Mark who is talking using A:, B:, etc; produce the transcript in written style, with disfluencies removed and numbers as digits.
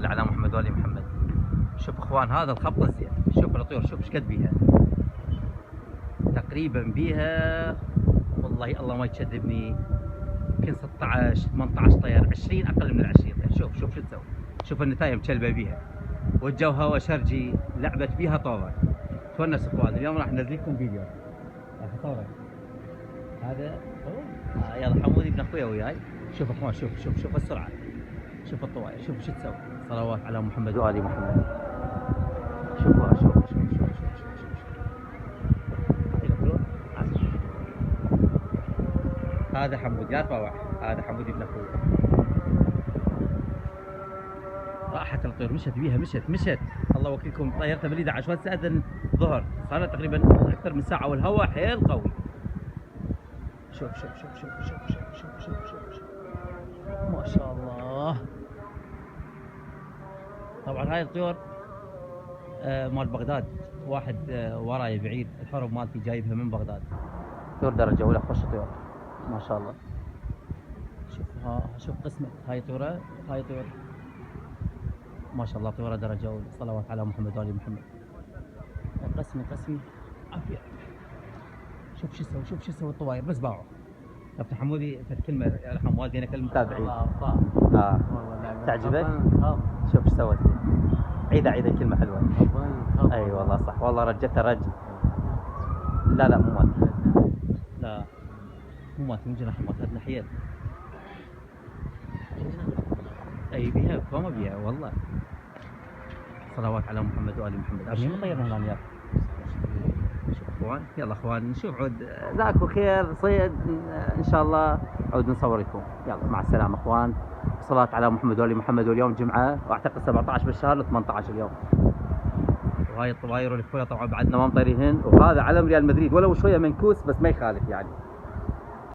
A: صل على محمد وآل محمد. شوف اخوان هذا الخبط الزين، شوف الطيور شوف ايش قد بيها، تقريبا بيها والله الله ما يكذبني يمكن 16 18 طير، 20 اقل من 20 طير. شوف شو تسوي، شوف النتايه مكلبه بيها والجو هوا شرجي، لعبت بيها طوبه. تونس اخوان. اليوم راح ننزل لكم فيديو راح اصوره. هذا يلا حمودي ابن اخويا وياي. شوف اخوان شوف السرعه، شوف الطواير، شوف شو تسوي. صلوات على محمد وآل محمد. شوفوا شوف هذا حمودي لا تروح، هذا حمودي ابن اخوي. راحت الطير مشت بيها مشت الله وكيلكم. طيرتها بال 11 وهسه اذن ظهر، صار لها تقريبا اكثر من ساعه والهواء حيل قوي. شوف ما شاء الله. طبعا هاي الطيور مال بغداد، واحد وراي بعيد الحرب مالتي جايبها من بغداد. طيور درجه اولى، خوش طيور ما شاء الله. شوف قسمه هاي طيوره، هاي طيور ما شاء الله طيوره درجه اولى. صلوات على محمد وآل محمد. قسمه عافيه. شوف شو يسوي الطواير بس باعوا. كابتن حمودي كلمه يرحم والدينا كلمه متابعين. تعجبك؟ شوف ايش سوت لي. عيد الكلمه حلوه. اي والله صح والله رجتها رج. لا مو مات، لا مو مات، من جناح مات، هذا ناحية. اي بيها كوما بيها والله. صلوات على محمد وآل محمد. عشان طيرنا هنا. شوف اخوان، يلا اخوان نشوف عود ذاك وخير صيد ان شاء الله، عود نصور لكم. يلا مع السلامه اخوان. صلاة على محمد وآل محمد. واليوم جمعه واعتقد 17 بالشهر 18 اليوم. وهاي الطواير والفوله طبعا بعدنا ما مطيريهن، وهذا علم ريال مدريد ولو شويه منكوس بس ما يخالف يعني.